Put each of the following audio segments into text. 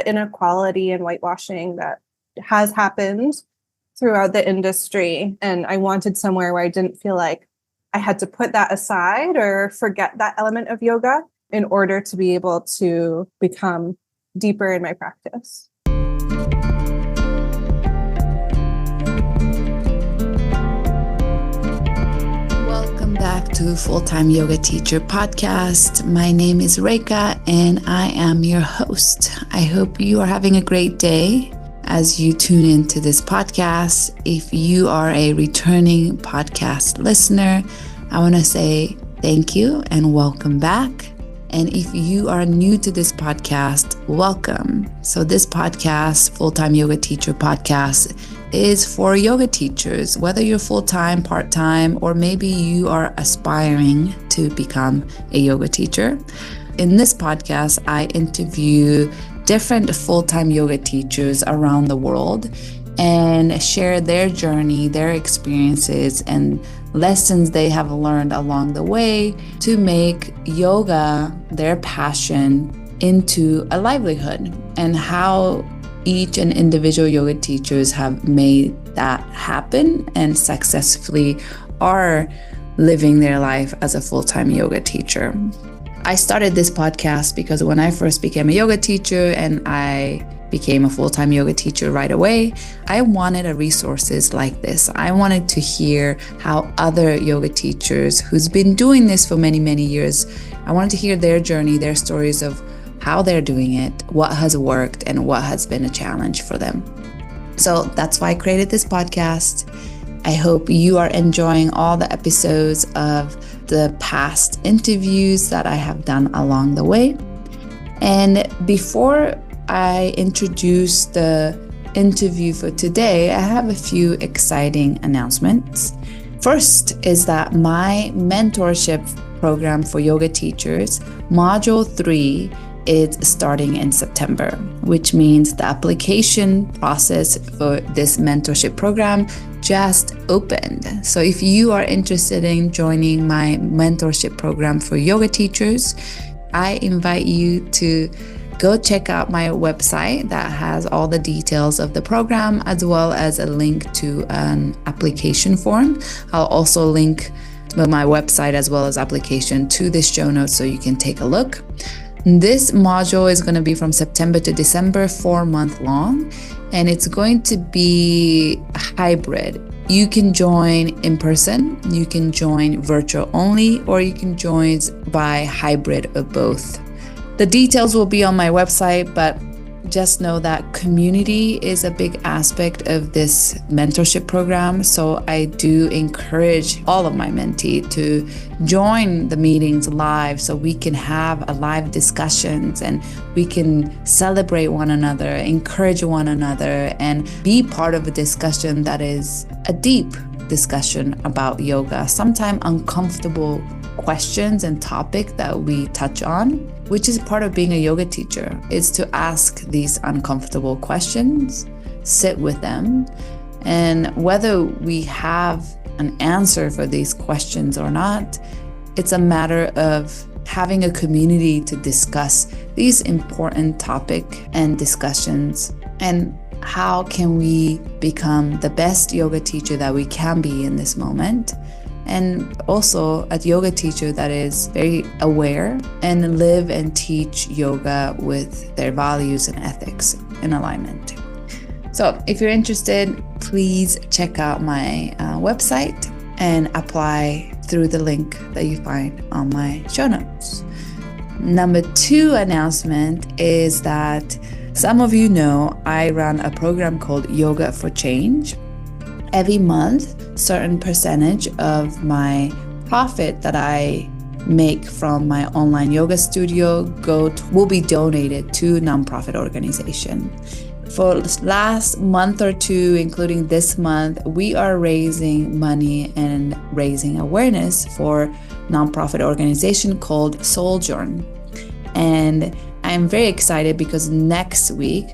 inequality and whitewashing that has happened throughout the industry. And I wanted somewhere where I didn't feel like I had to put that aside or forget that element of yoga in order to be able to become deeper in my practice. Welcome back to Full-Time Yoga Teacher Podcast. My name is Reika and I am your host. I hope you are having a great day as you tune into this podcast. If you are a returning podcast listener, I want to say thank you and welcome back. And if you are new to this podcast, welcome. So this podcast, Full-Time Yoga Teacher Podcast, is for yoga teachers, whether you're full-time, part-time, or maybe you are aspiring to become a yoga teacher. In this podcast, I interview different full-time yoga teachers around the world and share their journey, their experiences, and lessons they have learned along the way to make yoga their passion into a livelihood, and how each and individual yoga teachers have made that happen and successfully are living their life as a full-time yoga teacher. I started this podcast because when I first became a yoga teacher and I became a full-time yoga teacher right away, I wanted resources like this. I wanted to hear how other yoga teachers who's been doing this for many, many years, I wanted to hear their journey, their stories of how they're doing it, what has worked, and what has been a challenge for them. So that's why I created this podcast. I hope you are enjoying all the episodes of the past interviews that I have done along the way. And before I introduce the interview for today, I have a few exciting announcements. First is that my mentorship program for yoga teachers, Module 3, is starting in September, which means the application process for this mentorship program just opened. So if you are interested in joining my mentorship program for yoga teachers, I invite you to go check out my website that has all the details of the program, as well as a link to an application form. I'll also link my website as well as application to the show notes so you can take a look. This module is going to be from September to December, 4-month long, and it's going to be hybrid. You can join in person, you can join virtual only, or you can join by hybrid of both. The details will be on my website, but just know that community is a big aspect of this mentorship program. So I do encourage all of my mentees to join the meetings live so we can have a live discussions and we can celebrate one another, encourage one another, and be part of a discussion that is a deep discussion about yoga, sometimes uncomfortable questions and topic that we touch on, which is part of being a yoga teacher, is to ask these uncomfortable questions, sit with them, and whether we have an answer for these questions or not, it's a matter of having a community to discuss these important topics and discussions, and how can we become the best yoga teacher that we can be in this moment. And also a yoga teacher that is very aware and live and teach yoga with their values and ethics in alignment. So if you're interested, please check out my website and apply through the link that you find on my show notes. Number 2 announcement is that some of you know I run a program called Yoga for Change. Every month, certain percentage of my profit that I make from my online yoga studio will be donated to nonprofit organization. For the last month or two, including this month, we are raising money and raising awareness for nonprofit organization called Sojourn. And I'm very excited because next week,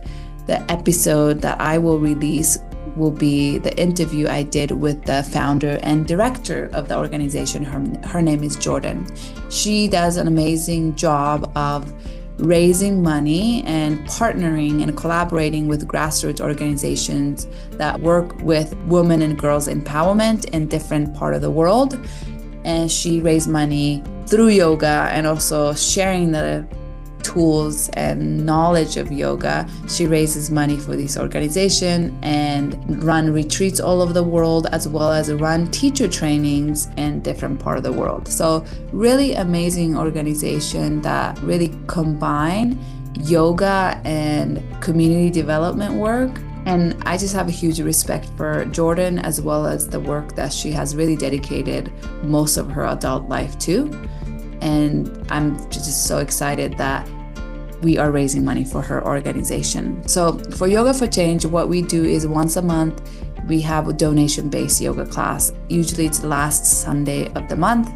the episode that I will release will be the interview I did with the founder and director of the organization. Her name is Jordan. She does an amazing job of raising money and partnering and collaborating with grassroots organizations that work with women and girls empowerment in different parts of the world. And she raised money through yoga and also sharing the tools and knowledge of yoga. She raises money for this organization and run retreats all over the world, as well as run teacher trainings in different parts of the world. So really amazing organization that really combine yoga and community development work. And I just have a huge respect for Jordan, as well as the work that she has really dedicated most of her adult life to. And I'm just so excited that we are raising money for her organization. So for Yoga for Change, what we do is once a month, we have a donation-based yoga class. Usually it's the last Sunday of the month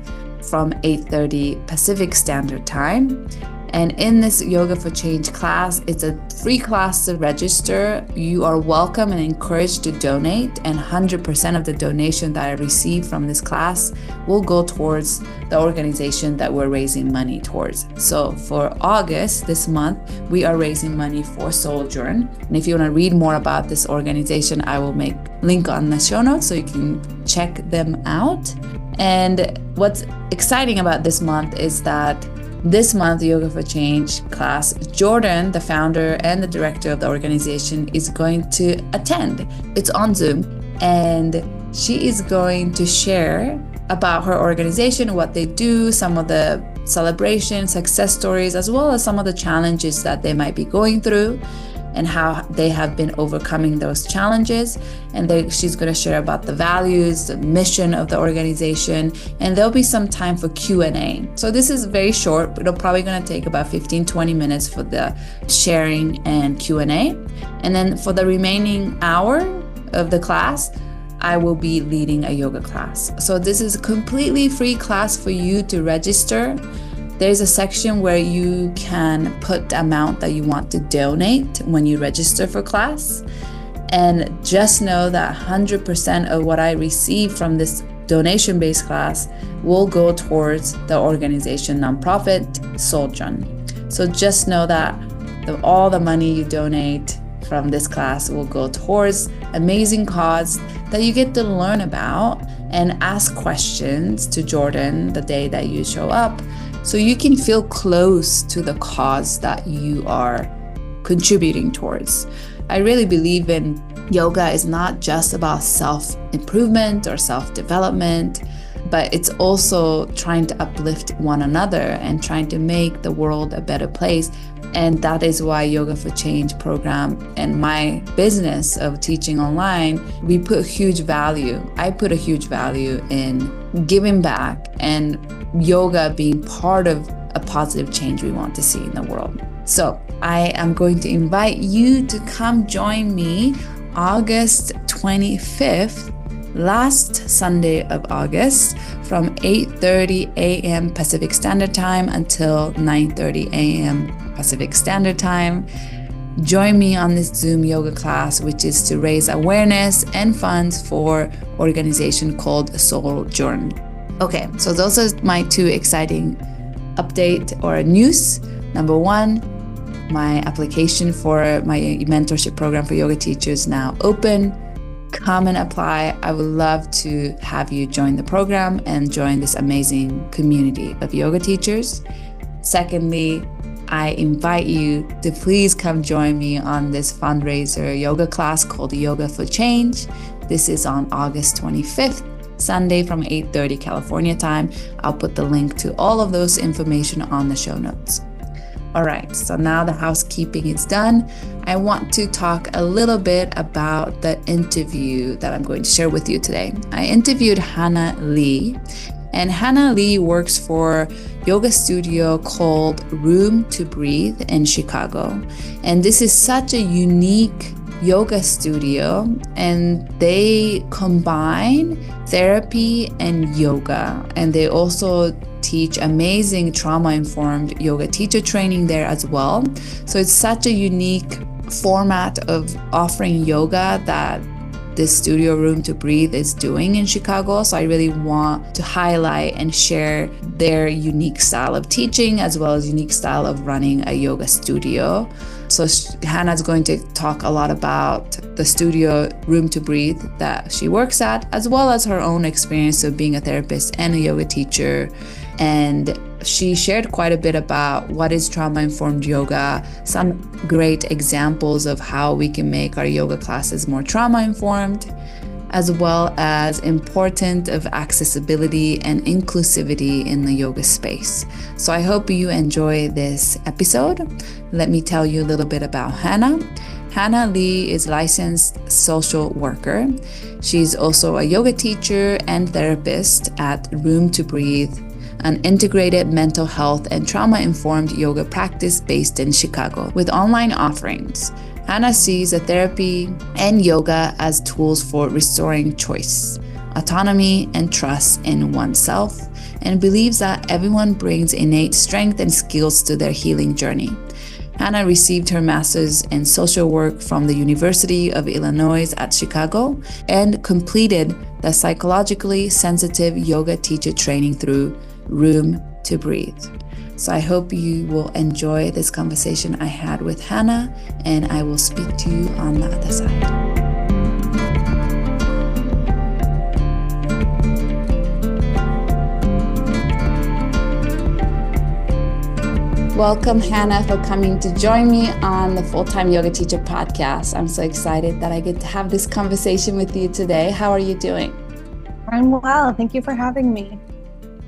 from 8:30 Pacific Standard Time. And in this Yoga for Change class, it's a free class to register. You are welcome and encouraged to donate, and 100% of the donation that I receive from this class will go towards the organization that we're raising money towards. So for August, this month, we are raising money for Sojourn. And if you want to read more about this organization, I will make a link on the show notes so you can check them out. And what's exciting about this month is that this month, the Yoga for Change class, Jordan, the founder and the director of the organization, is going to attend. It's on Zoom, and she is going to share about her organization, what they do, some of the celebrations, success stories, as well as some of the challenges that they might be going through and how they have been overcoming those challenges. And she's going to share about the values, the mission of the organization, and there'll be some time for Q&A. So this is very short, but it'll probably going to take about 15-20 minutes for the sharing and Q&A. And then for the remaining hour of the class, I will be leading a yoga class. So this is a completely free class for you to register. There's a section where you can put the amount that you want to donate when you register for class. And just know that 100% of what I receive from this donation-based class will go towards the organization nonprofit Sojourn. So just know that all the money you donate from this class will go towards amazing cause that you get to learn about and ask questions to Jordan the day that you show up, so you can feel close to the cause that you are contributing towards. I really believe in yoga is not just about self-improvement or self-development, but it's also trying to uplift one another and trying to make the world a better place. And that is why Yoga for Change program and my business of teaching online, we put huge value. I put a huge value in giving back and yoga being part of a positive change we want to see in the world. So I am going to invite you to come join me August 25th, last Sunday of August, from 8:30 a.m. Pacific Standard Time until 9:30 a.m. Pacific Standard Time. Join me on this Zoom yoga class, which is to raise awareness and funds for an organization called Sojourn. Okay, so those are my two exciting update or news. Number one, my application for my mentorship program for yoga teachers now open. Come and apply. I would love to have you join the program and join this amazing community of yoga teachers. Secondly, I invite you to please come join me on this fundraiser yoga class called Yoga for Change. This is on August 25th, Sunday from 8:30 California time. I'll put the link to all of those information on the show notes. All right, so now the housekeeping is done. I want to talk a little bit about the interview that I'm going to share with you today. I interviewed Hannah Lee, and Hannah Lee works for yoga studio called Room to Breathe in Chicago. And this is such a unique yoga studio, and they combine therapy and yoga, and they also teach amazing trauma-informed yoga teacher training there as well. So it's such a unique format of offering yoga that this studio Room to Breathe is doing in Chicago. So I really want to highlight and share their unique style of teaching as well as unique style of running a yoga studio. So Hannah's going to talk a lot about the studio Room to Breathe that she works at, as well as her own experience of being a therapist and a yoga teacher. And she shared quite a bit about what is trauma-informed yoga, some great examples of how we can make our yoga classes more trauma-informed, as well as important of accessibility and inclusivity in the yoga space. So I hope you enjoy this episode. Let me tell you a little bit about Hannah. Hannah Lee is licensed social worker. She's also a yoga teacher and therapist at Room to Breathe, an integrated mental health and trauma-informed yoga practice based in Chicago with online offerings. Hannah sees therapy and yoga as tools for restoring choice, autonomy, and trust in oneself, and believes that everyone brings innate strength and skills to their healing journey. Hannah received her master's in social work from the University of Illinois at Chicago and completed the psychologically sensitive yoga teacher training through Room to Breathe. So I hope you will enjoy this conversation I had with Hannah, and I will speak to you on the other side. Welcome, Hannah, for coming to join me on the Full-Time Yoga Teacher podcast. I'm so excited that I get to have this conversation with you today. How are you doing? I'm well. Thank you for having me.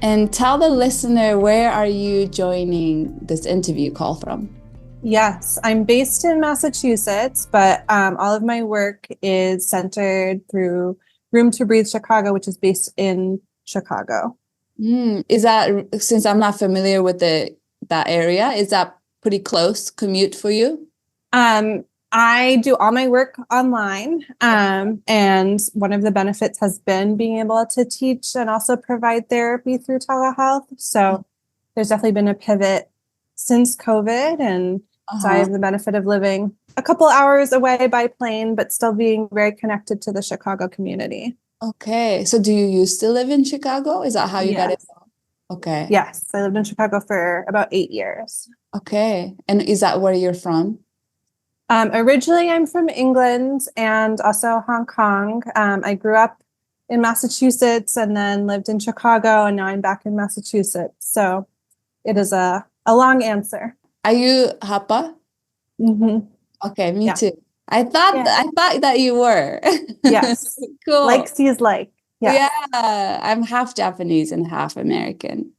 And tell the listener, where are you joining this interview call from? Yes, I'm based in Massachusetts, but all of my work is centered through Room to Breathe Chicago, which is based in Chicago. Is that, since I'm not familiar with that area, is that pretty close commute for you? I do all my work online, and one of the benefits has been being able to teach and also provide therapy through telehealth. So there's definitely been a pivot since COVID, and so I have the benefit of living a couple hours away by plane, but still being very connected to the Chicago community. Okay, so do you used to live in Chicago? Is that how you got it? Okay. Yes, I lived in Chicago for about 8 years. Okay, and is that where you're from? Originally, I'm from England and also Hong Kong. I grew up in Massachusetts and then lived in Chicago, and now I'm back in Massachusetts. So it is a long answer. Are you Hapa? Mm-hmm. Okay, me too. I thought that you were. Yes. Cool. Like sees like. Yes. Yeah, I'm half Japanese and half American.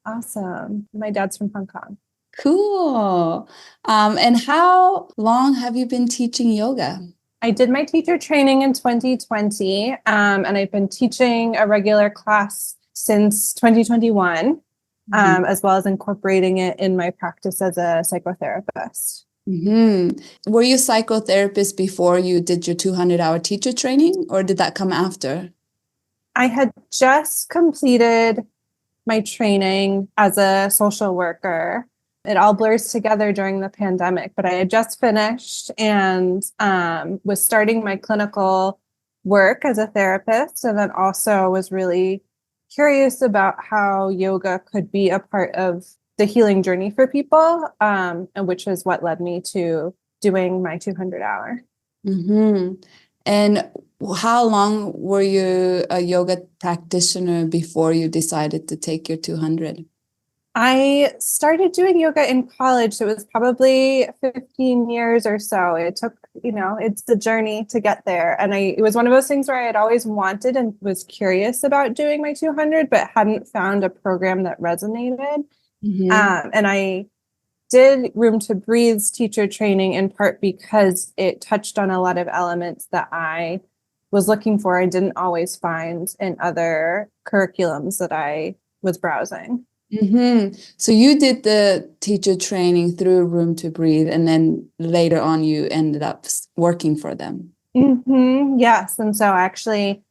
Awesome. My dad's from Hong Kong. Cool. And how long have you been teaching yoga? I did my teacher training in 2020, and I've been teaching a regular class since 2021, as well as incorporating it in my practice as a psychotherapist. Were you a psychotherapist before you did your 200-hour teacher training, or did that come after? I had just completed my training as a social worker. It all blurs together during the pandemic, but I had just finished and was starting my clinical work as a therapist, and then also was really curious about how yoga could be a part of the healing journey for people, and which is what led me to doing my 200-hour. And how long were you a yoga practitioner before you decided to take your 200? I started doing yoga in college. So it was probably 15 years or so. It took, it's the journey to get there. And it was one of those things where I had always wanted and was curious about doing my 200, but hadn't found a program that resonated. And I did Room to Breathe's teacher training in part because it touched on a lot of elements that I was looking for and didn't always find in other curriculums that I was browsing. So you did the teacher training through Room to Breathe, and then later on you ended up working for them. Yes. And so actually,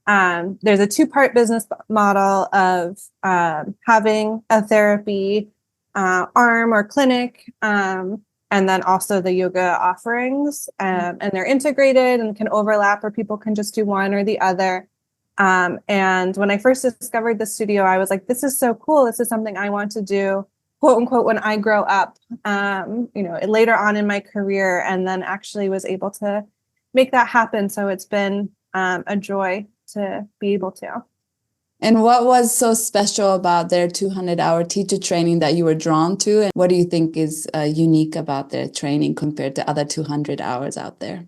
there's a two-part business model of having a therapy arm or clinic, and and then also the yoga offerings. And they're integrated and can overlap, or people can just do one or the other. And when I first discovered the studio, I was like, this is so cool. This is something I want to do, quote unquote, when I grow up, later on in my career, and then actually was able to make that happen. So it's been a joy to be able to. And what was so special about their 200-hour teacher training that you were drawn to? And what do you think is unique about their training compared to other 200 hours out there?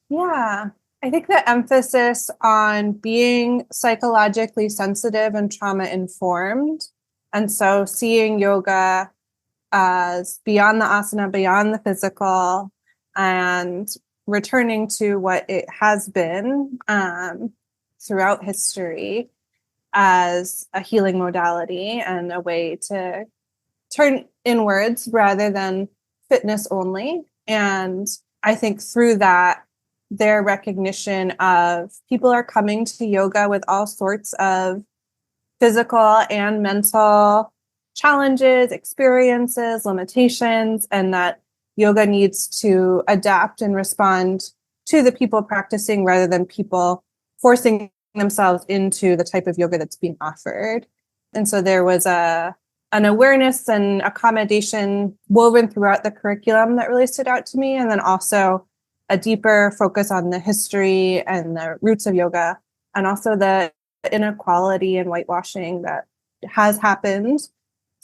Yeah, I think the emphasis on being psychologically sensitive and trauma informed. And so seeing yoga as beyond the asana, beyond the physical, and returning to what it has been throughout history as a healing modality and a way to turn inwards rather than fitness only. And I think through that, their recognition of people are coming to yoga with all sorts of physical and mental challenges, experiences, limitations, and that yoga needs to adapt and respond to the people practicing rather than people forcing themselves into the type of yoga that's being offered. And so there was an awareness and accommodation woven throughout the curriculum that really stood out to me. And then also a deeper focus on the history and the roots of yoga, and also the inequality and whitewashing that has happened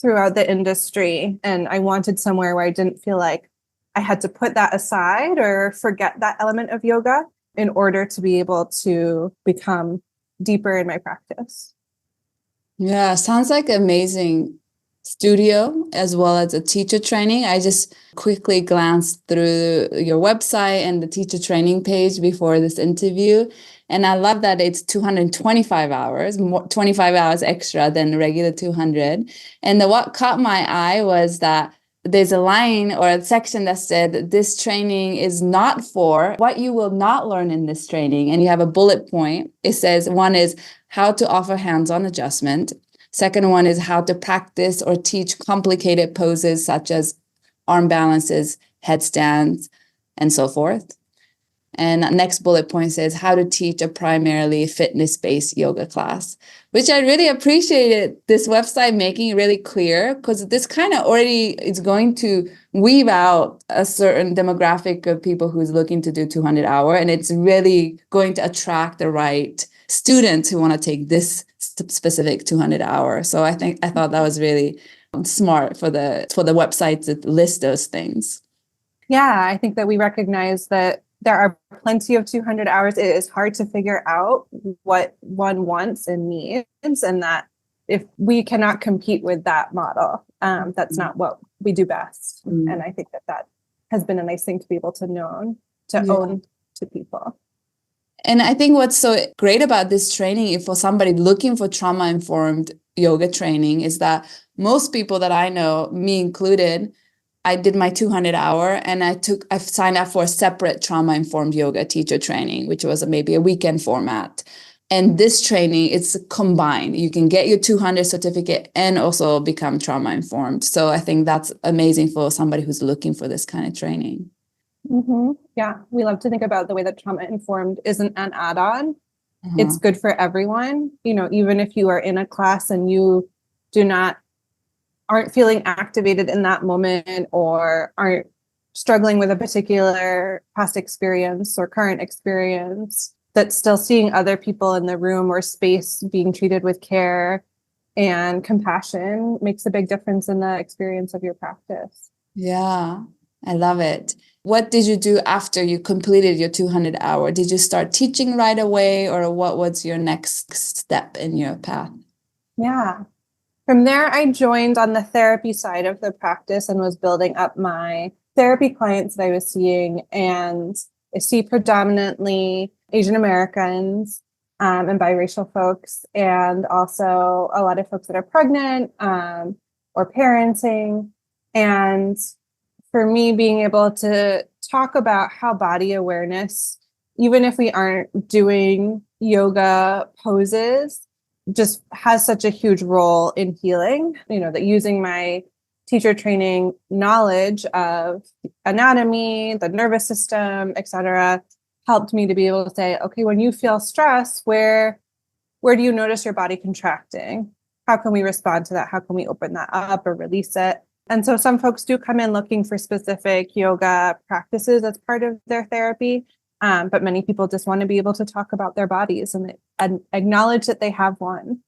throughout the industry. And I wanted somewhere where I didn't feel like I had to put that aside or forget that element of yoga in order to be able to become deeper in my practice. Yeah, sounds like an amazing studio as well as a teacher training. I just quickly glanced through your website and the teacher training page before this interview. And I love that it's 225 hours, 25 hours extra than the regular 200. And what caught my eye was that there's a line or a section that said, this training is not for what you will not learn in this training. And you have a bullet point. It says one is how to offer hands-on adjustment. Second one is how to practice or teach complicated poses such as arm balances, headstands, and so forth. And next bullet point says how to teach a primarily fitness-based yoga class, which I really appreciated this website making it really clear, because this kind of already is going to weave out a certain demographic of people who's looking to do 200-hour, and it's really going to attract the right students who want to take this specific 200-hour. So I thought that was really smart for the website to list those things. Yeah, I think that we recognize that there are plenty of 200 hours. It is hard to figure out what one wants and needs, and that if we cannot compete with that model, that's not what we do best. And I think that has been a nice thing to be able to own to people. And I think what's so great about this training, if for somebody looking for trauma-informed yoga training, is that most people that I know, me included, I did my 200-hour and I signed up for a separate trauma-informed yoga teacher training, which was maybe a weekend format. And this training, it's combined. You can get your 200 certificate and also become trauma-informed. So I think that's amazing for somebody who's looking for this kind of training. Mm-hmm. Yeah, we love to think about the way that trauma-informed isn't an add-on. It's good for everyone. Even if you are in a class and you aren't feeling activated in that moment, or aren't struggling with a particular past experience or current experience, that still seeing other people in the room or space being treated with care and compassion makes a big difference in the experience of your practice. Yeah, I love it. What did you do after you completed your 200-hour? Did you start teaching right away, or what was your next step in your path? Yeah. From there, I joined on the therapy side of the practice and was building up my therapy clients that I was seeing. And I see predominantly Asian Americans and biracial folks, and also a lot of folks that are pregnant or parenting. And for me, being able to talk about how body awareness, even if we aren't doing yoga poses, just has such a huge role in healing, that using my teacher training knowledge of anatomy, the nervous system, etc., helped me to be able to say, okay, when you feel stress, where do you notice your body contracting? How can we respond to that? How can we open that up or release it? And so some folks do come in looking for specific yoga practices as part of their therapy. But many people just want to be able to talk about their bodies and acknowledge that they have one.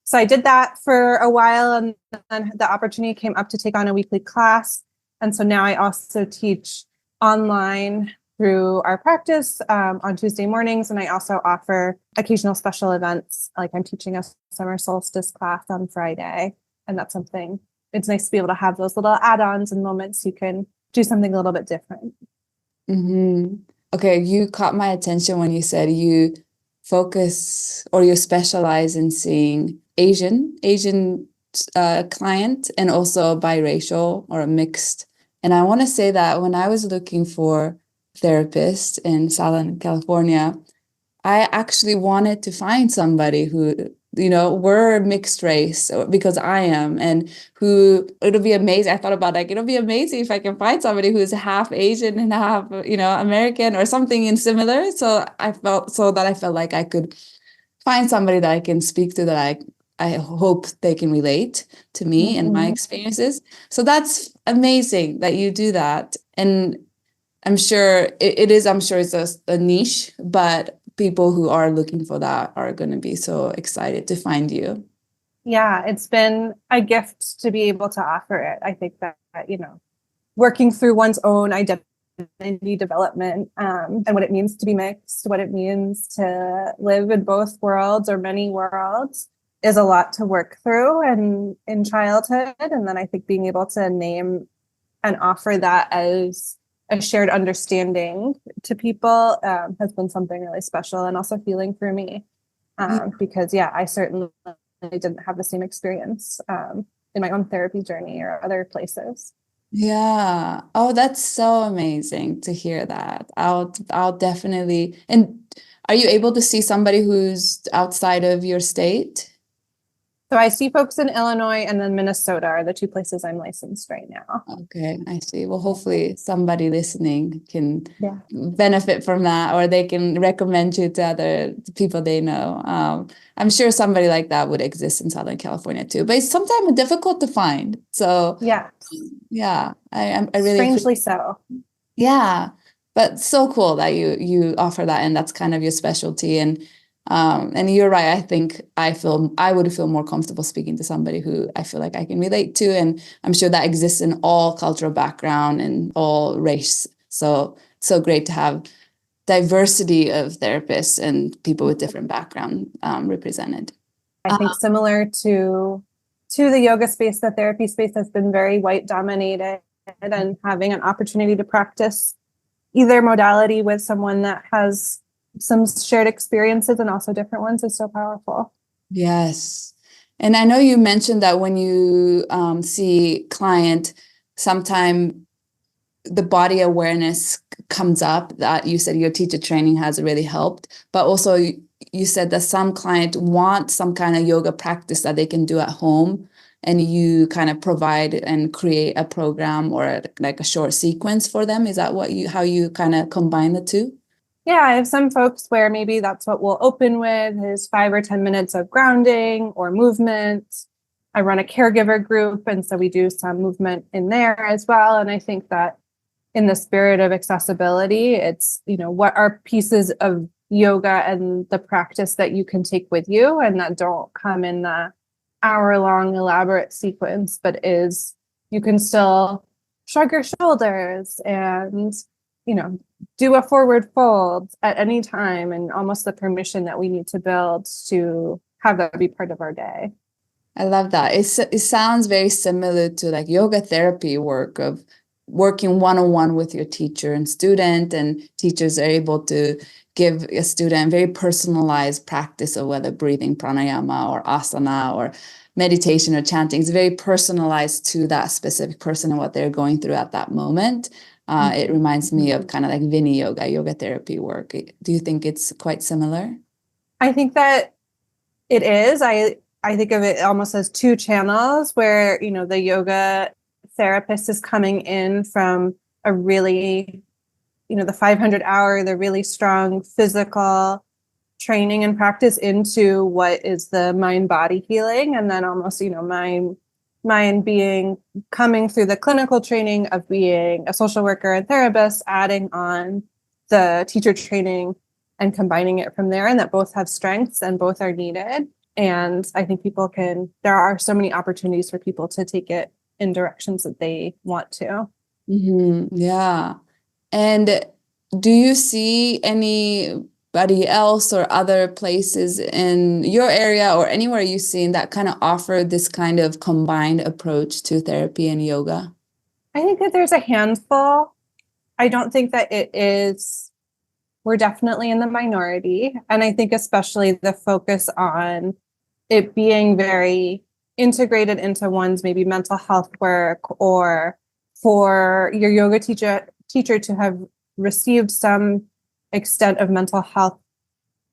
So I did that for a while, and then the opportunity came up to take on a weekly class. And so now I also teach online through our practice on Tuesday mornings. And I also offer occasional special events, like I'm teaching a summer solstice class on Friday. And that's something, it's nice to be able to have those little add-ons and moments you can do something a little bit different. Mm-hmm. Okay, you caught my attention when you said you focus or you specialize in seeing Asian client and also biracial or a mixed. And I want to say that when I was looking for therapists in Southern California, I actually wanted to find somebody who, were mixed race because I am, and who it'll be amazing. I thought about like, it'll be amazing if I can find somebody who's half Asian and half, American or something in similar. So I felt like I could find somebody that I can speak to, that I hope they can relate to me and my experiences. So that's amazing that you do that. And I'm sure it's a niche, but people who are looking for that are going to be so excited to find you. Yeah, it's been a gift to be able to offer it. I think that, working through one's own identity development and what it means to be mixed, what it means to live in both worlds or many worlds is a lot to work through and in childhood. And then I think being able to name and offer that as a shared understanding to people has been something really special and also healing for me because I certainly didn't have the same experience in my own therapy journey or other places. Yeah. Oh, that's so amazing to hear that. I'll definitely. And are you able to see somebody who's outside of your state? So I see folks in Illinois and then Minnesota are the two places I'm licensed right now. Okay, I see. Well, hopefully somebody listening can benefit from that, or they can recommend you to other people they know. I'm sure somebody like that would exist in Southern California too, but it's sometimes difficult to find. So yeah, I really strangely so. Yeah, but so cool that you offer that, and that's kind of your specialty. And you're right. I think I would feel more comfortable speaking to somebody who I feel like I can relate to, and I'm sure that exists in all cultural background and all race. So great to have diversity of therapists and people with different background represented. I think similar to the yoga space, the therapy space has been very white dominated, and having an opportunity to practice either modality with someone that has some shared experiences and also different ones is so powerful. Yes. And I know you mentioned that when you see client, sometime the body awareness comes up, that you said your teacher training has really helped, but also you said that some client want some kind of yoga practice that they can do at home, and you kind of provide and create a program or like a short sequence for them. Is that how you kind of combine the two? Yeah, I have some folks where maybe that's what we'll open with is 5 or 10 minutes of grounding or movement. I run a caregiver group, and so we do some movement in there as well. And I think that in the spirit of accessibility, it's, what are pieces of yoga and the practice that you can take with you and that don't come in the hour-long elaborate sequence, but you can still shrug your shoulders and, do a forward fold at any time, and almost the permission that we need to build to have that be part of our day. I love that. It sounds very similar to like yoga therapy work of working one-on-one with your teacher and student, and teachers are able to give a student very personalized practice of whether breathing, pranayama or asana or meditation or chanting. It's very personalized to that specific person and what they're going through at that moment. It reminds me of kind of like Vini yoga therapy work. Do you think it's quite similar? I think that it is. I think of it almost as two channels where, the yoga therapist is coming in from a really, the 500-hour, the really strong physical training and practice into what is the mind-body healing. And then almost, mind being coming through the clinical training of being a social worker and therapist, adding on the teacher training and combining it from there, and that both have strengths and both are needed. And I think there are so many opportunities for people to take it in directions that they want to. Yeah. And do you see anybody else or other places in your area or anywhere you've seen that kind of offer this kind of combined approach to therapy and yoga? I think that there's a handful. I don't think that we're definitely in the minority. And I think especially the focus on it being very integrated into one's maybe mental health work, or for your yoga teacher to have received some extent of mental health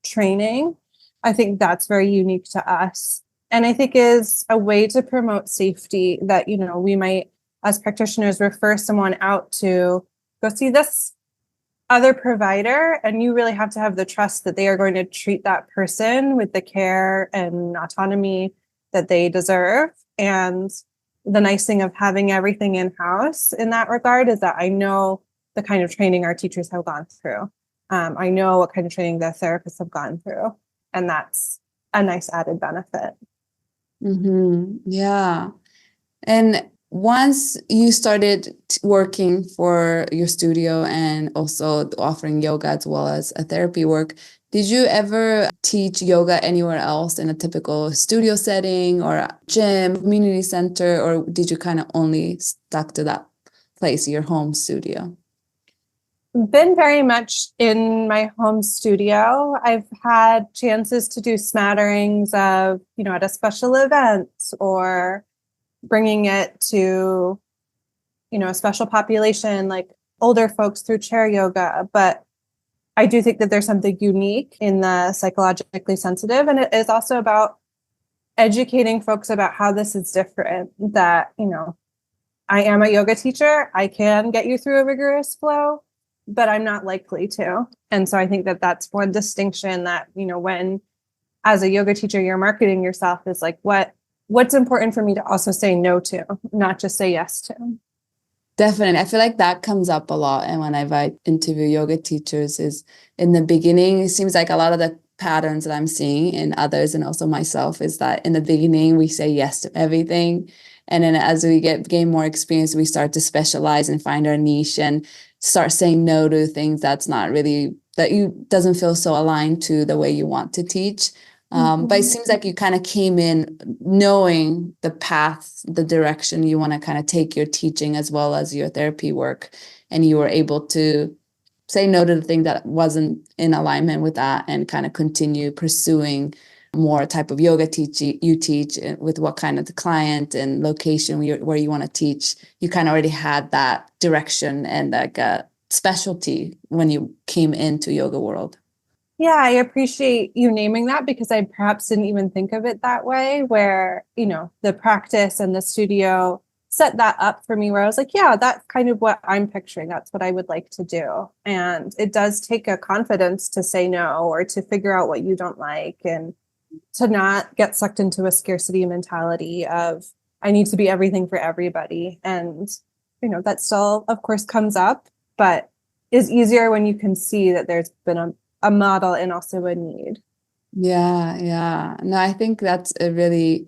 training. I think that's very unique to us. And I think is a way to promote safety that, we might, as practitioners, refer someone out to go see this other provider, and you really have to have the trust that they are going to treat that person with the care and autonomy that they deserve. And the nice thing of having everything in-house in that regard is that I know the kind of training our teachers have gone through. I know what kind of training the therapists have gone through, and that's a nice added benefit. Yeah. And once you started working for your studio and also offering yoga as well as a therapy work, did you ever teach yoga anywhere else in a typical studio setting or a gym, community center, or did you kind of only stuck to that place, your home studio? Been very much in my home studio. I've had chances to do smatterings of, at a special event, or bringing it to, a special population like older folks through chair yoga. But I do think that there's something unique in the psychologically sensitive. And it is also about educating folks about how this is different, that, I am a yoga teacher. I can get you through a rigorous flow, but I'm not likely to. And so I think that that's one distinction that, when as a yoga teacher, you're marketing yourself, is like, what's important for me to also say no to, not just say yes to. Definitely. I feel like that comes up a lot. And when I interview yoga teachers, is in the beginning, it seems like a lot of the patterns that I'm seeing in others and also myself is that in the beginning, we say yes to everything. And then as we gain more experience, we start to specialize and find our niche and start saying no to things that doesn't feel so aligned to the way you want to teach. But it seems like you kind of came in knowing the path, the direction you want to kind of take your teaching as well as your therapy work. And you were able to say no to the thing that wasn't in alignment with that and kind of continue pursuing more type of yoga you teach with what kind of the client and location where you want to teach. You kind of already had that direction and like a specialty when you came into yoga world. Yeah, I appreciate you naming that, because I perhaps didn't even think of it that way, where, the practice and the studio set that up for me, where I was like, yeah, that's kind of what I'm picturing. That's what I would like to do. And it does take a confidence to say no, or to figure out what you don't like, and to not get sucked into a scarcity mentality of, I need to be everything for everybody. And, that still, of course, comes up, but is easier when you can see that there's been a model and also a need. Yeah. No, I think that's a really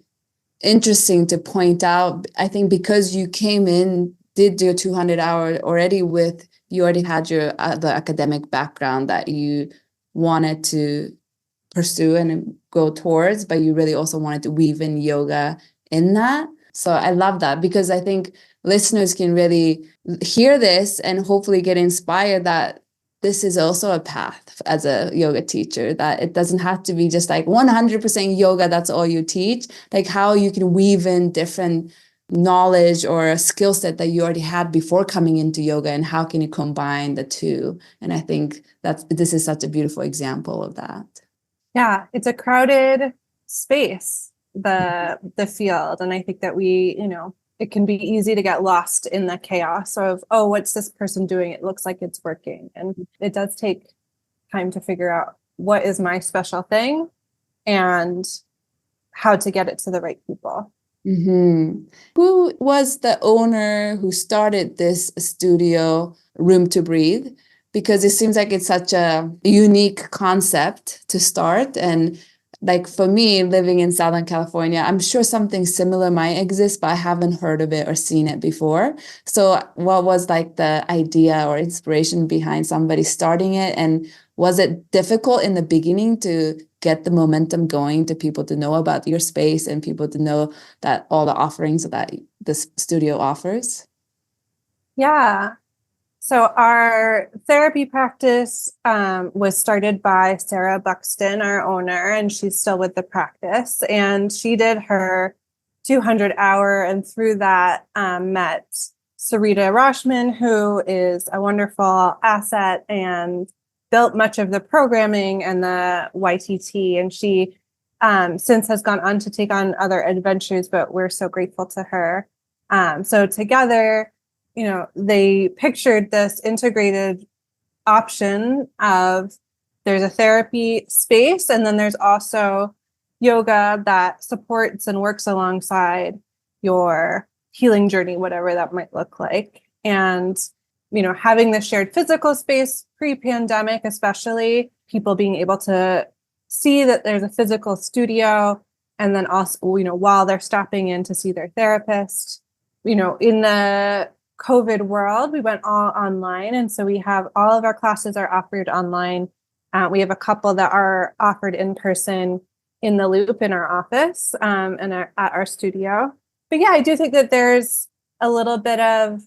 interesting to point out. I think because you came in, did your 200-hour already you already had your the academic background that you wanted to pursue and go towards, but you really also wanted to weave in yoga in that. So I love that, because I think listeners can really hear this and hopefully get inspired that this is also a path as a yoga teacher, that it doesn't have to be just like 100% yoga, that's all you teach, like how you can weave in different knowledge or a skill set that you already had before coming into yoga, and how can you combine the two. And I think this is such a beautiful example of that. Yeah, it's a crowded space, the field. And I think that it can be easy to get lost in the chaos of, oh, what's this person doing? It looks like it's working. And it does take time to figure out what is my special thing and how to get it to the right people. Mm-hmm. Who was the owner who started this studio, Room to Breathe? Because it seems like it's such a unique concept to start. And like for me, living in Southern California, I'm sure something similar might exist, but I haven't heard of it or seen it before. So what was like the idea or inspiration behind somebody starting it? And was it difficult in the beginning to get the momentum going, to people to know about your space and people to know that all the offerings that this studio offers? Yeah. So our therapy practice was started by Sarah Buxton, our owner, and she's still with the practice. And she did her 200-hour, and through that met Sarita Rashman, who is a wonderful asset and built much of the programming and the YTT. And she since has gone on to take on other adventures, but we're so grateful to her. So together, they pictured this integrated option of there's a therapy space, and then there's also yoga that supports and works alongside your healing journey, whatever that might look like. And, having the shared physical space pre-pandemic, especially people being able to see that there's a physical studio, and then also, while they're stopping in to see their therapist, in the COVID world, we went all online. And so we have all of our classes are offered online. We have a couple that are offered in person in the loop in our office and at our studio. But yeah, I do think that there's a little bit of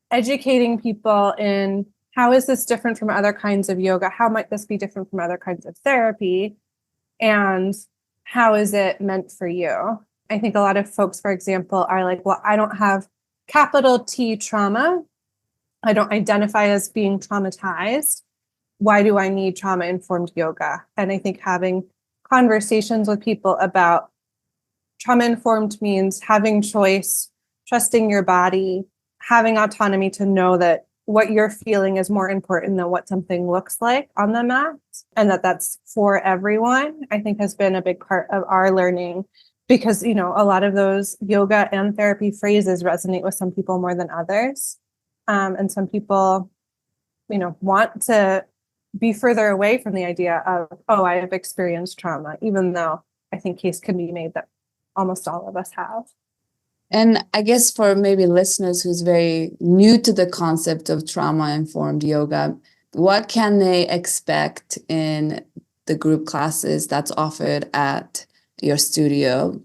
educating people in how is this different from other kinds of yoga? How might this be different from other kinds of therapy? And how is it meant for you? I think a lot of folks, for example, are like, well, I don't have capital T trauma. I don't identify as being traumatized. Why do I need trauma-informed yoga? And I think having conversations with people about trauma-informed means having choice, trusting your body, having autonomy to know that what you're feeling is more important than what something looks like on the mat, and that's for everyone, I think has been a big part of our learning. Because, a lot of those yoga and therapy phrases resonate with some people more than others. And some people, want to be further away from the idea of, oh, I have experienced trauma, even though I think case can be made that almost all of us have. And I guess for maybe listeners who's very new to the concept of trauma-informed yoga, what can they expect in the group classes that's offered at your studio?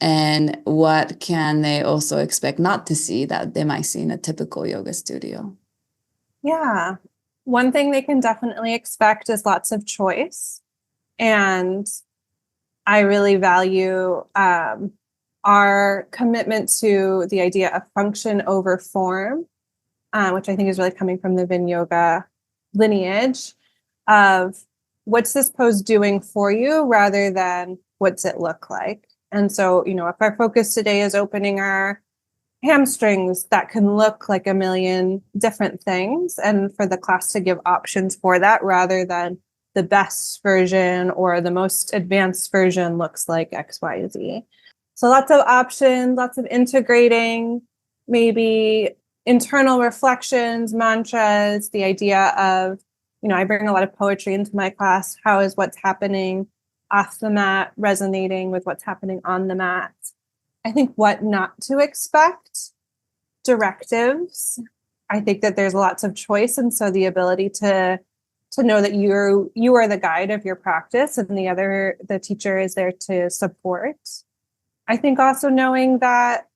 And what can they also expect not to see that they might see in a typical yoga studio? Yeah. One thing they can definitely expect is lots of choice. And I really value our commitment to the idea of function over form, which I think is really coming from the Vin Yoga lineage of what's this pose doing for you rather than what's it look like. And so, if our focus today is opening our hamstrings, that can look like a million different things. And for the class to give options for that rather than the best version or the most advanced version looks like X, Y, Z. So lots of options, lots of integrating, maybe internal reflections, mantras, the idea of, I bring a lot of poetry into my class. How is what's happening off the mat resonating with what's happening on the mat? I think what not to expect, directives. I think that there's lots of choice. And so the ability to know that you are the guide of your practice and the teacher is there to support. I think also knowing that,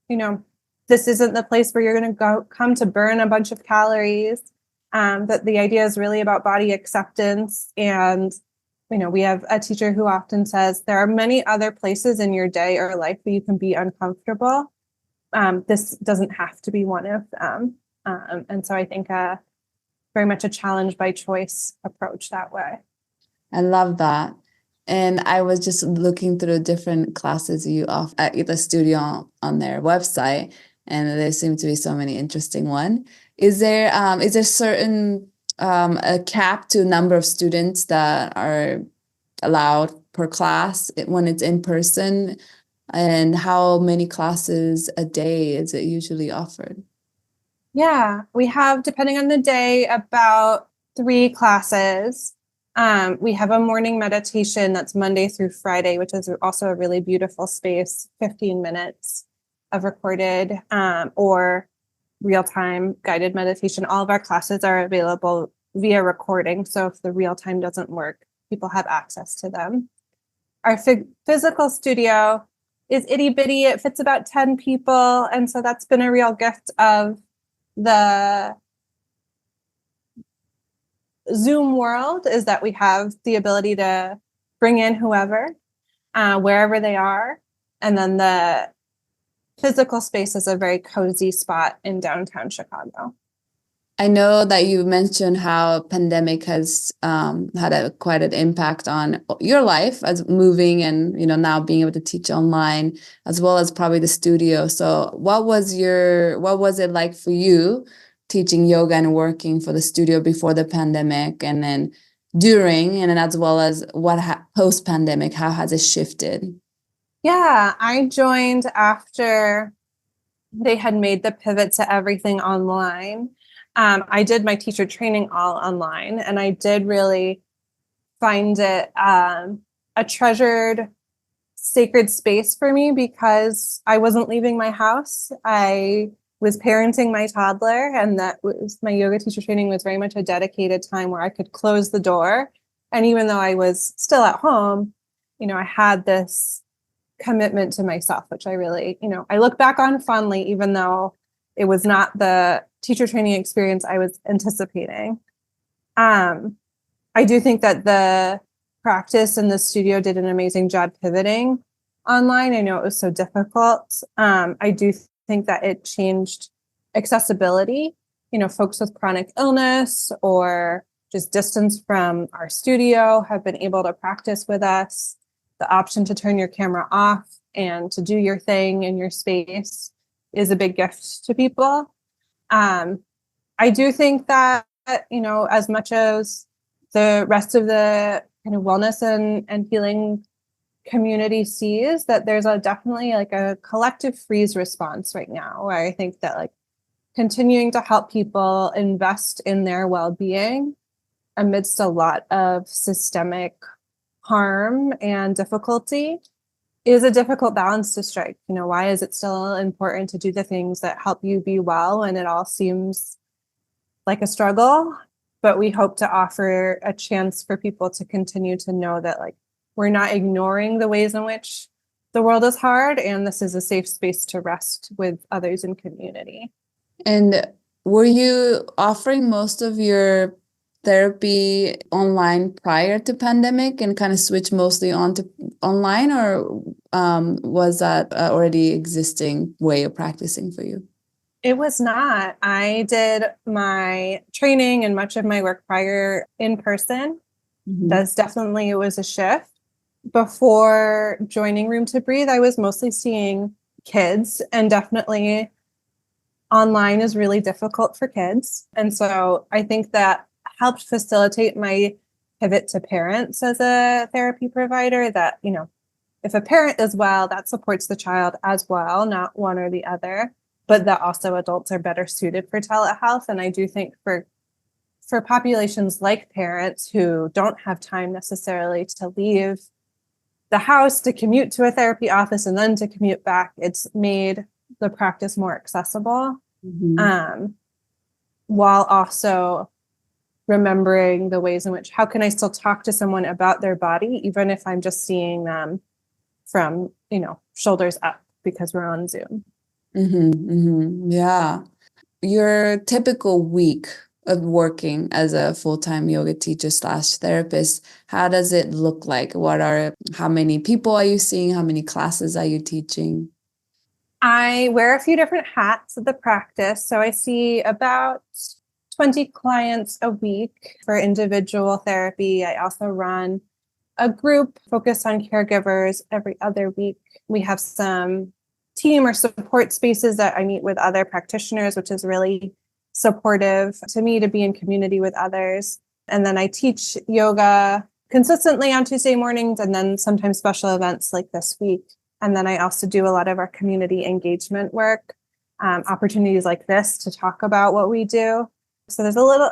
this isn't the place where you're going to come to burn a bunch of calories, that the idea is really about body acceptance. And, we have a teacher who often says there are many other places in your day or life where you can be uncomfortable. This doesn't have to be one of them. And so I think very much a challenge by choice approach that way. I love that. And I was just looking through different classes you offer at the studio on their website, and there seem to be so many interesting one. Is there certain a cap to number of students that are allowed per class when it's in person? And how many classes a day is it usually offered? Yeah, we have, depending on the day, about 3 classes. We have a morning meditation that's Monday through Friday, which is also a really beautiful space, 15 minutes of recorded or real time guided meditation. All of our classes are available via recording. So if the real time doesn't work, people have access to them. Our physical studio is itty bitty, it fits about 10 people. And so that's been a real gift of the Zoom world, is that we have the ability to bring in whoever, wherever they are. And then the physical space is a very cozy spot in downtown Chicago. I know that you mentioned how pandemic has had quite an impact on your life as moving and now being able to teach online as well as probably the studio. So what was it like for you teaching yoga and working for the studio before the pandemic and then during and then as well as post pandemic, how has it shifted? Yeah, I joined after they had made the pivot to everything online. I did my teacher training all online, and I did really find it a treasured, sacred space for me because I wasn't leaving my house. I was parenting my toddler, and that was my yoga teacher training was very much a dedicated time where I could close the door. And even though I was still at home, I had this commitment to myself, which I really, I look back on fondly, even though it was not the teacher training experience I was anticipating. I do think that the practice in the studio did an amazing job pivoting online. I know it was so difficult. I do think that it changed accessibility. Folks with chronic illness or just distance from our studio have been able to practice with us. The option to turn your camera off and to do your thing in your space is a big gift to people. I do think that, as much as the rest of the kind of wellness and healing community sees, that there's definitely like a collective freeze response right now, where I think that like continuing to help people invest in their well-being amidst a lot of systemic harm and difficulty is a difficult balance to strike. Why is it still important to do the things that help you be well and it all seems like a struggle? But we hope to offer a chance for people to continue to know that like we're not ignoring the ways in which the world is hard, and this is a safe space to rest with others in community. And were you offering most of your therapy online prior to pandemic and kind of switch mostly on to online, or was that already existing way of practicing for you? It was not. I did my training and much of my work prior in person. It was a shift. Before joining Room to Breathe, I was mostly seeing kids, and definitely online is really difficult for kids. And so I think that helped facilitate my pivot to parents as a therapy provider, that, if a parent is well, that supports the child as well, not one or the other, but that also adults are better suited for telehealth. And I do think for populations like parents who don't have time necessarily to leave the house to commute to a therapy office and then to commute back, it's made the practice more accessible, while also remembering the ways in which, how can I still talk to someone about their body, even if I'm just seeing them from, shoulders up because we're on Zoom. Yeah. Your typical week of working as a full-time yoga teacher / therapist, how does it look like? How many people are you seeing? How many classes are you teaching? I wear a few different hats at the practice. So I see about 20 clients a week for individual therapy. I also run a group focused on caregivers every other week. We have some team or support spaces that I meet with other practitioners, which is really supportive to me to be in community with others. And then I teach yoga consistently on Tuesday mornings and then sometimes special events like this week. And then I also do a lot of our community engagement work, opportunities like this to talk about what we do. So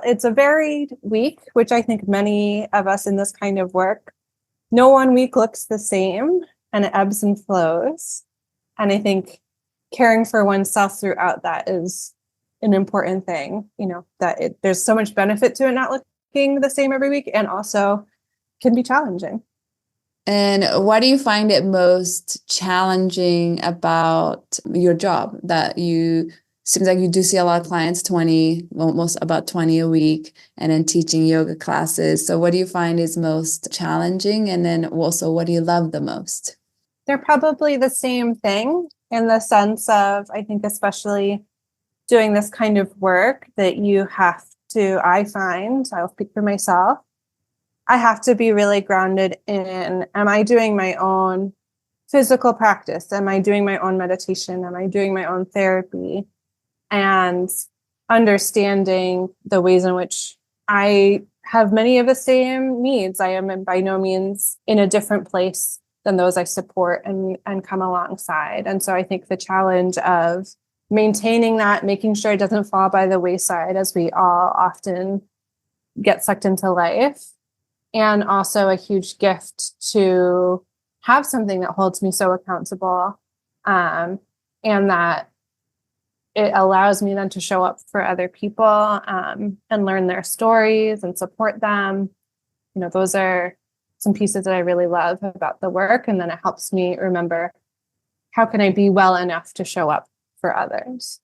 it's a varied week, which I think many of us in this kind of work, no one week looks the same and it ebbs and flows. And I think caring for oneself throughout that is an important thing, there's so much benefit to it not looking the same every week and also can be challenging. And what do you find it most challenging about your job that seems like you do see a lot of clients, 20, almost about 20 a week, and then teaching yoga classes. So what do you find is most challenging? And then also, what do you love the most? They're probably the same thing in the sense of, I think, especially doing this kind of work that I find, I'll speak for myself, I have to be really grounded in, am I doing my own physical practice? Am I doing my own meditation? Am I doing my own therapy? And understanding the ways in which I have many of the same needs. I am by no means in a different place than those I support and come alongside. And so I think the challenge of maintaining that, making sure it doesn't fall by the wayside as we all often get sucked into life. And also a huge gift to have something that holds me so accountable, and that it allows me then to show up for other people and learn their stories and support them. Those are some pieces that I really love about the work. And then it helps me remember, how can I be well enough to show up for others?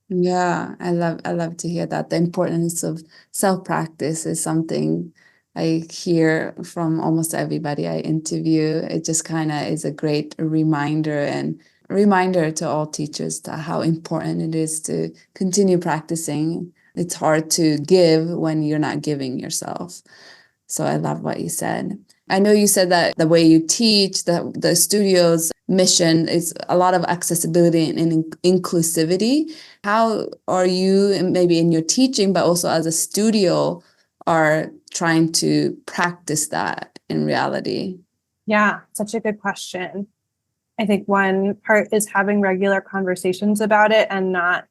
Yeah, I love to hear that. The importance of self-practice is something I hear from almost everybody I interview. It just kind of is a great reminder to all teachers that how important it is to continue practicing. It's hard to give when you're not giving yourself. So I love what you said. I know you said that the way you teach, the studio's mission is a lot of accessibility and inclusivity. How are you, maybe in your teaching, but also as a studio, are trying to practice that in reality? Yeah, such a good question. I think one part is having regular conversations about it and not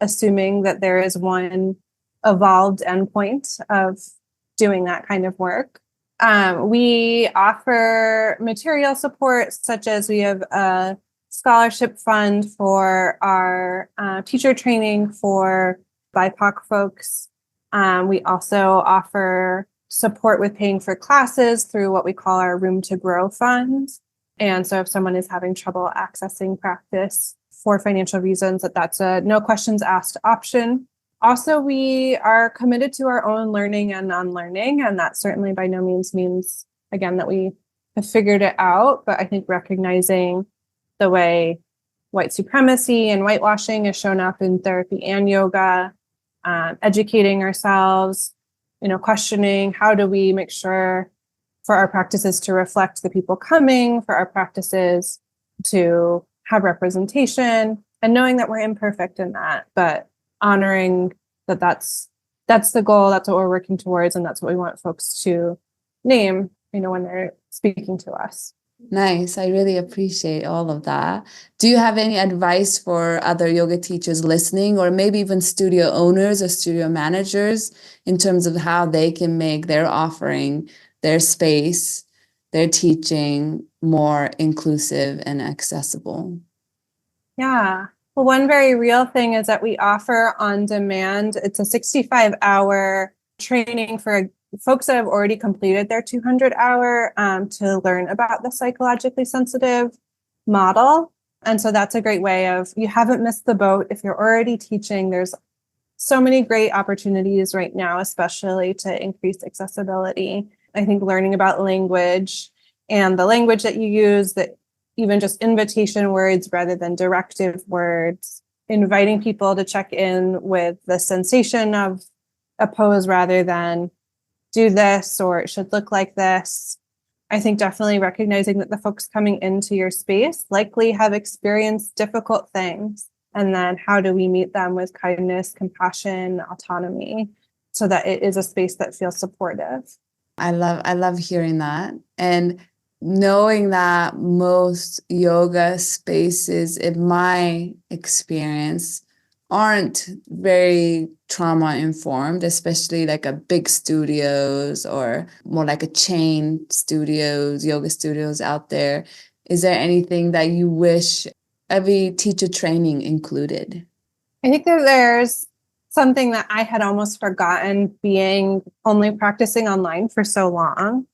assuming that there is one evolved endpoint of doing that kind of work. We offer material support, such as we have a scholarship fund for our teacher training for BIPOC folks. We also offer support with paying for classes through what we call our Room to Grow fund. And so if someone is having trouble accessing practice for financial reasons, that's a no questions asked option. Also, we are committed to our own learning and unlearning, and that certainly by no means means, again, that we have figured it out, but I think recognizing the way white supremacy and whitewashing is shown up in therapy and yoga, educating ourselves, questioning how do we make sure for our practices to reflect the people coming, for our practices to have representation, and knowing that we're imperfect in that, but honoring that that's the goal, that's what we're working towards, and that's what we want folks to name, when they're speaking to us. Nice. I really appreciate all of that. Do you have any advice for other yoga teachers listening, or maybe even studio owners or studio managers, in terms of how they can make their offering, their space, their teaching more inclusive and accessible? Yeah. Well, one very real thing is that we offer on demand. It's a 65-hour training for folks that have already completed their 200-hour to learn about the psychologically sensitive model. And so that's a great way of, you haven't missed the boat. If you're already teaching, there's so many great opportunities right now, especially to increase accessibility. I think learning about language and the language that you use, that even just invitation words rather than directive words, inviting people to check in with the sensation of a pose rather than do this or it should look like this. I think definitely recognizing that the folks coming into your space likely have experienced difficult things. And then how do we meet them with kindness, compassion, autonomy, so that it is a space that feels supportive. I love hearing that. And knowing that most yoga spaces, in my experience, aren't very trauma informed, especially like a big studios or more like a chain studios, yoga studios out there. Is there anything that you wish every teacher training included? I think that there's something that I had almost forgotten, being only practicing online for so long.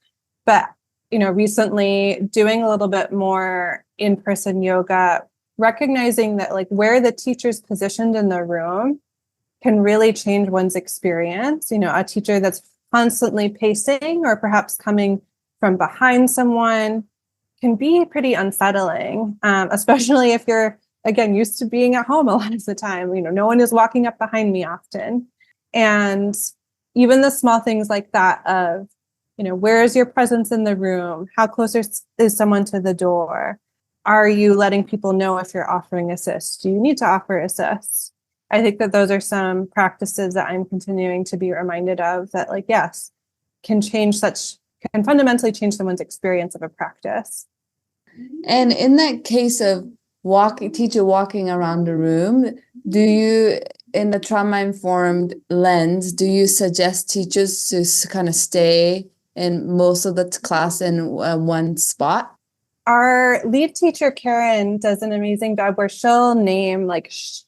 But, recently doing a little bit more in-person yoga, recognizing that like where the teacher's positioned in the room can really change one's experience. A teacher that's constantly pacing or perhaps coming from behind someone can be pretty unsettling, especially if you're, again, used to being at home a lot of the time. No one is walking up behind me often. And even the small things like that of, where is your presence in the room? How close is someone to the door? Are you letting people know if you're offering assist? Do you need to offer assist? I think that those are some practices that I'm continuing to be reminded of that, like, yes, can fundamentally change someone's experience of a practice. And in that case of teacher walking around the room, do you, in the trauma-informed lens, do you suggest teachers to kind of stay in most of the class in one spot? Our lead teacher, Karen, does an amazing job where she'll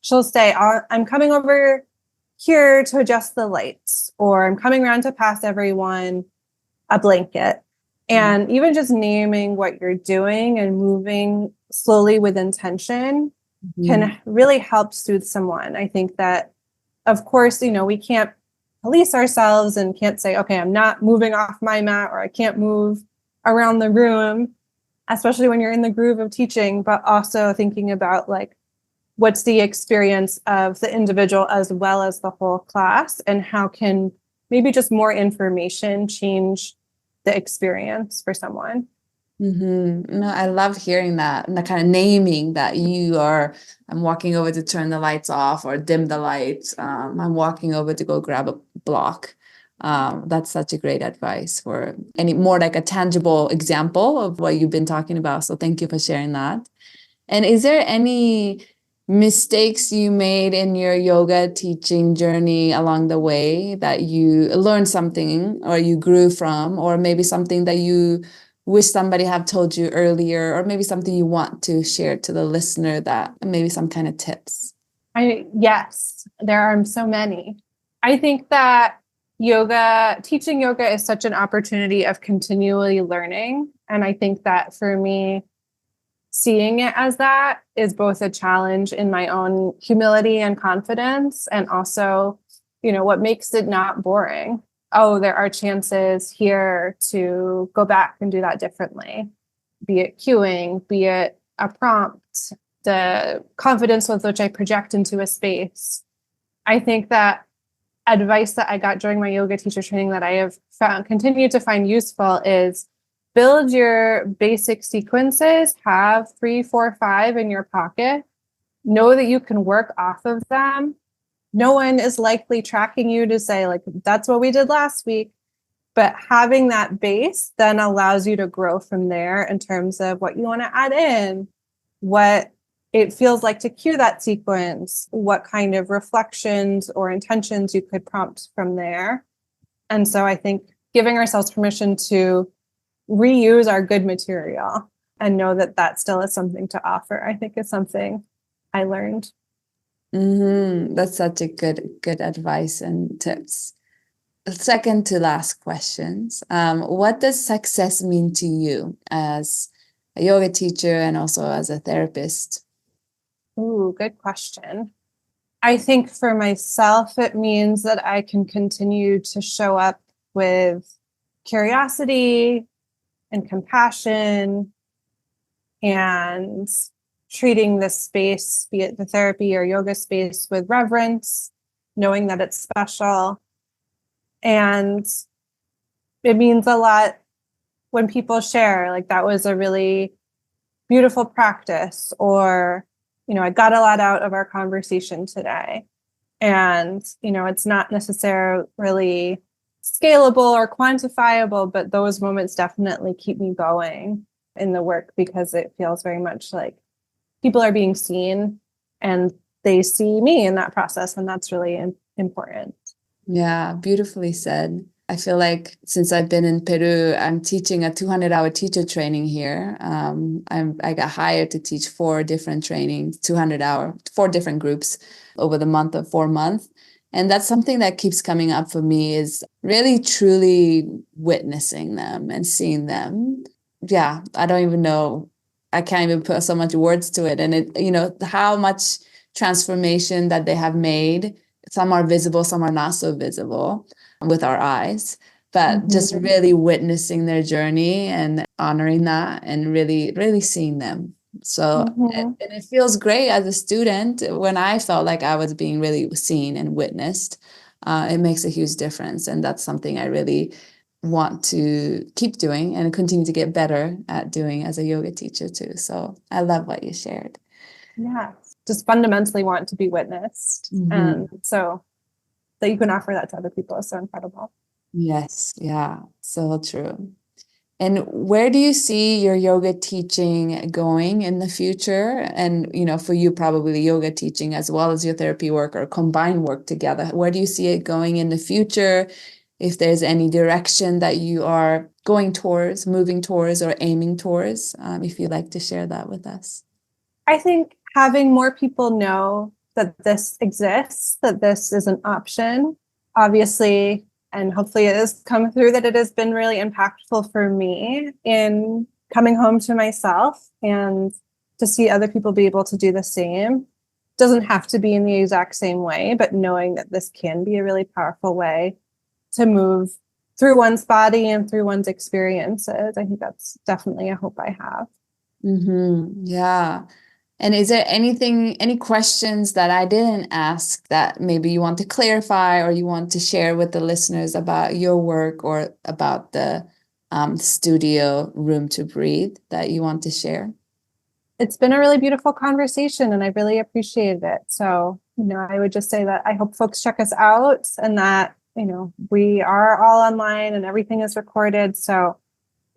she'll say, I'm coming over here to adjust the lights, or I'm coming around to pass everyone a blanket. And even just naming what you're doing and moving slowly with intention can really help soothe someone. I think that, of course, we can't police ourselves and can't say, okay, I'm not moving off my mat, or I can't move around the room, especially when you're in the groove of teaching, but also thinking about like, what's the experience of the individual as well as the whole class, and how can maybe just more information change the experience for someone. No, I love hearing that, and the kind of naming that I'm walking over to turn the lights off or dim the lights. I'm walking over to go grab a block. That's such a great advice for any more like a tangible example of what you've been talking about. So thank you for sharing that. And is there any mistakes you made in your yoga teaching journey along the way that you learned something or you grew from, or maybe something that you wish somebody had told you earlier, or maybe something you want to share to the listener, that maybe some kind of tips? Yes, there are so many. I think that teaching yoga is such an opportunity of continually learning. And I think that for me, seeing it as that is both a challenge in my own humility and confidence, and also, what makes it not boring. Oh, there are chances here to go back and do that differently, be it cueing, be it a prompt, the confidence with which I project into a space. I think that advice that I got during my yoga teacher training that I have continued to find useful is build your basic sequences, have 3, 4, 5 in your pocket, know that you can work off of them. No one is likely tracking you to say, like, that's what we did last week. But having that base then allows you to grow from there in terms of what you want to add in, what it feels like to cue that sequence, what kind of reflections or intentions you could prompt from there. And so I think giving ourselves permission to reuse our good material and know that that still is something to offer, I think is something I learned. That's such a good advice and tips. Second to last questions. What does success mean to you as a yoga teacher and also as a therapist? Ooh, good question. I think for myself, it means that I can continue to show up with curiosity and compassion and treating this space, be it the therapy or yoga space, with reverence, knowing that it's special. And it means a lot when people share, like, that was a really beautiful practice, or, I got a lot out of our conversation today. And, it's not necessarily scalable or quantifiable, but those moments definitely keep me going in the work, because it feels very much like people are being seen and they see me in that process. And that's really important. Yeah, beautifully said. I feel like since I've been in Peru, I'm teaching a 200-hour teacher training here. I got hired to teach 4 different trainings, 200-hour, 4 different groups over the month of 4 months. And that's something that keeps coming up for me, is really truly witnessing them and seeing them. Yeah, I don't even know. I can't even put so much words to it. And how much transformation that they have made. Some are visible, some are not so visible with our eyes, but just really witnessing their journey and honoring that and really, really seeing them. So, and it feels great as a student when I felt like I was being really seen and witnessed. It makes a huge difference. And that's something I really want to keep doing and continue to get better at doing as a yoga teacher too. So I love what you shared. Yeah, just fundamentally want to be witnessed. And so that you can offer that to other people is so incredible. Yes, yeah, so true. And where do you see your yoga teaching going in the future? And, for you, probably yoga teaching as well as your therapy work, or combined work together. Where do you see it going in the future? If there's any direction that you are going towards, moving towards, or aiming towards, if you'd like to share that with us. I think having more people know that this exists, that this is an option, obviously, and hopefully it has come through, that it has been really impactful for me in coming home to myself, and to see other people be able to do the same. Doesn't have to be in the exact same way, but knowing that this can be a really powerful way to move through one's body and through one's experiences. I think that's definitely a hope I have. Yeah. And is there any questions that I didn't ask that maybe you want to clarify, or you want to share with the listeners about your work, or about the studio Room to Breathe, that you want to share? It's been a really beautiful conversation, and I really appreciated it. So, I would just say that I hope folks check us out, and that, we are all online and everything is recorded. So,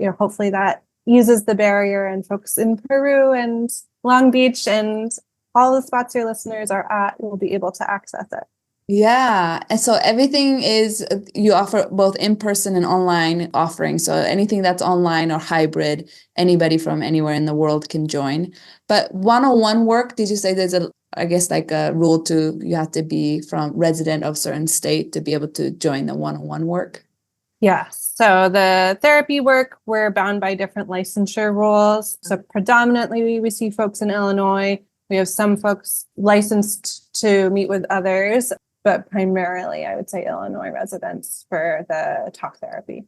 hopefully that eases the barrier, and folks in Peru and Long Beach and all the spots your listeners are at will be able to access it. Yeah. And so everything is, you offer both in-person and online offerings. So anything that's online or hybrid, anybody from anywhere in the world can join. But one-on-one work, did you say there's I guess like a rule to, you have to be from resident of certain state to be able to join the one-on-one work? Yes. So the therapy work, we're bound by different licensure rules. So predominantly we see folks in Illinois. We have some folks licensed to meet with others, but primarily I would say Illinois residents for the talk therapy.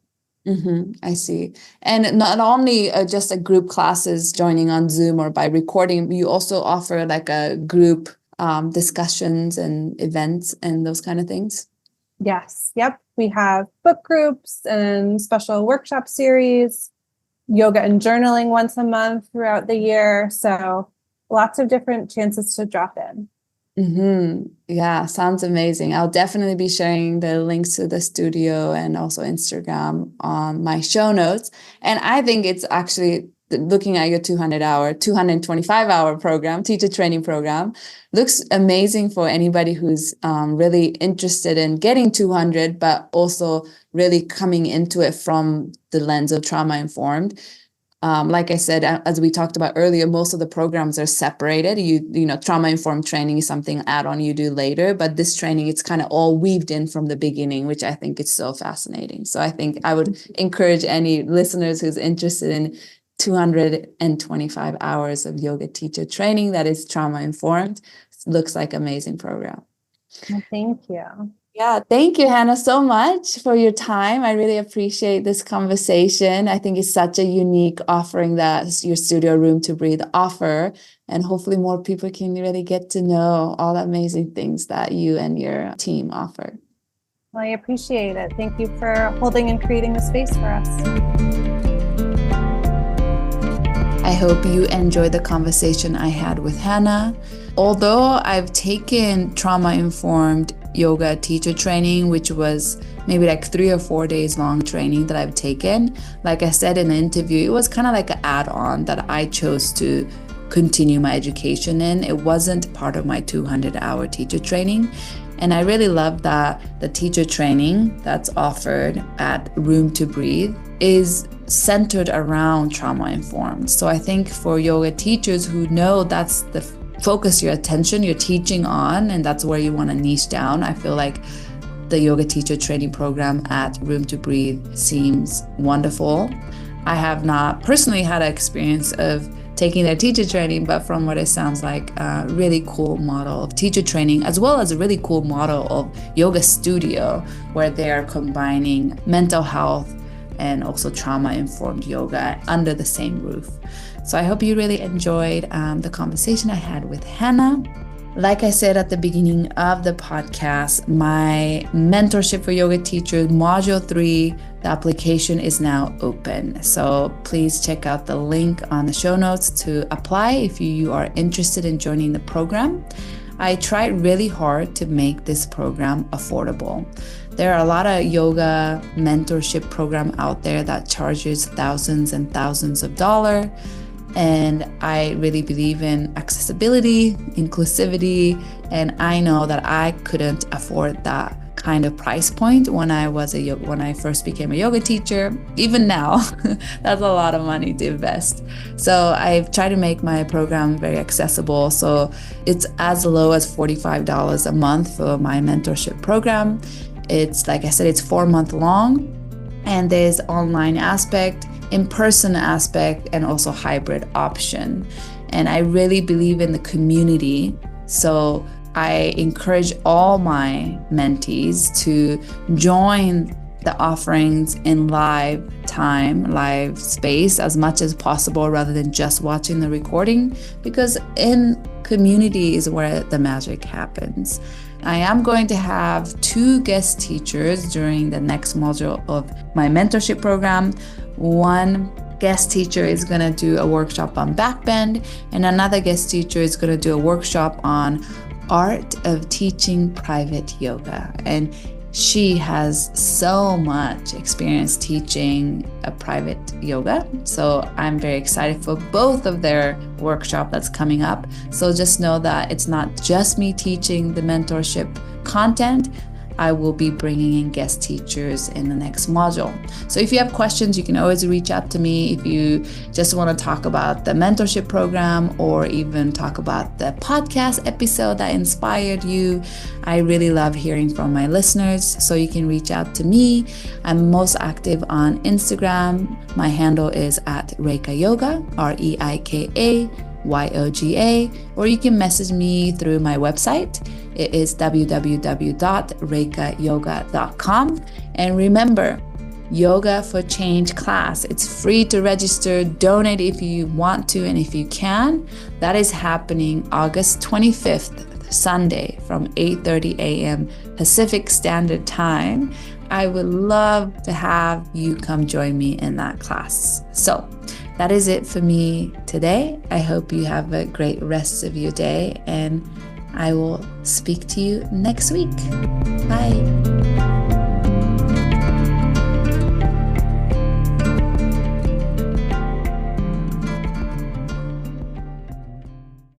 I see. And not only just a group classes joining on Zoom or by recording, you also offer like a group discussions and events and those kind of things? Yes. Yep. We have book groups and special workshop series, yoga and journaling once a month throughout the year. So lots of different chances to drop in. Yeah, sounds amazing. I'll definitely be sharing the links to the studio and also Instagram on my show notes. And I think it's actually, looking at your 225-hour program, teacher training program, looks amazing for anybody who's really interested in getting 200, but also really coming into it from the lens of trauma informed. Like I said, as we talked about earlier, most of the programs are separated. Trauma-informed training is something add-on you do later, but this training, it's kind of all weaved in from the beginning, which I think is so fascinating. So I think I would encourage any listeners who's interested in 225 hours of yoga teacher training that is trauma-informed. Looks like an amazing program. Well, thank you. Yeah, thank you, Hannah, so much for your time. I really appreciate this conversation. I think it's such a unique offering that your studio Room to Breathe offer, and hopefully more people can really get to know all the amazing things that you and your team offer. Well, I appreciate it. Thank you for holding and creating the space for us. I hope you enjoyed the conversation I had with Hannah. Although I've taken trauma-informed yoga teacher training, which was maybe like 3 or 4 days long training that I've taken, like I said in the interview, it was kind of like an add-on that I chose to continue my education in. It wasn't part of my 200-hour teacher training. And I really love that the teacher training that's offered at Room to Breathe is centered around trauma-informed. So I think for yoga teachers who know that's the focus your attention, you're teaching on, and that's where you want to niche down, I feel like the yoga teacher training program at Room to Breathe seems wonderful. I have not personally had an experience of taking their teacher training, but from what it sounds like, a really cool model of teacher training, as well as a really cool model of yoga studio, where they are combining mental health and also trauma-informed yoga under the same roof. So I hope you really enjoyed the conversation I had with Hannah. Like I said at the beginning of the podcast, my mentorship for yoga teachers, Module 3, the application is now open. So please check out the link on the show notes to apply if you are interested in joining the program. I tried really hard to make this program affordable. There are a lot of yoga mentorship program out there that charges thousands and thousands of dollars. And I really believe in accessibility, inclusivity, and I know that I couldn't afford that kind of price point when I first became a yoga teacher. Even now, that's a lot of money to invest. So I've tried to make my program very accessible. So it's as low as $45 a month for my mentorship program. It's, like I said, it's 4 months long, and there's online aspect, in-person aspect, and also hybrid option. And I really believe in the community. So I encourage all my mentees to join the offerings in live time, live space as much as possible, rather than just watching the recording, because in community is where the magic happens. I am going to have 2 guest teachers during the next module of my mentorship program. One guest teacher is going to do a workshop on backbend, and another guest teacher is going to do a workshop on art of teaching private yoga. And she has so much experience teaching a private yoga. So I'm very excited for both of their workshop that's coming up. So just know that it's not just me teaching the mentorship content. I will be bringing in guest teachers in the next module. So if you have questions, you can always reach out to me. If you just want to talk about the mentorship program or even talk about the podcast episode that inspired you, I really love hearing from my listeners. So you can reach out to me. I'm most active on Instagram. My handle is at Reika Yoga, REIKA YOGA, or you can message me through my website. It is www.reikayoga.com. And remember, Yoga for Change class. It's free to register. Donate if you want to and if you can. That is happening August 25th, Sunday, from 8:30 a.m. Pacific Standard Time. I would love to have you come join me in that class. So that is it for me today. I hope you have a great rest of your day, and I will speak to you next week. Bye.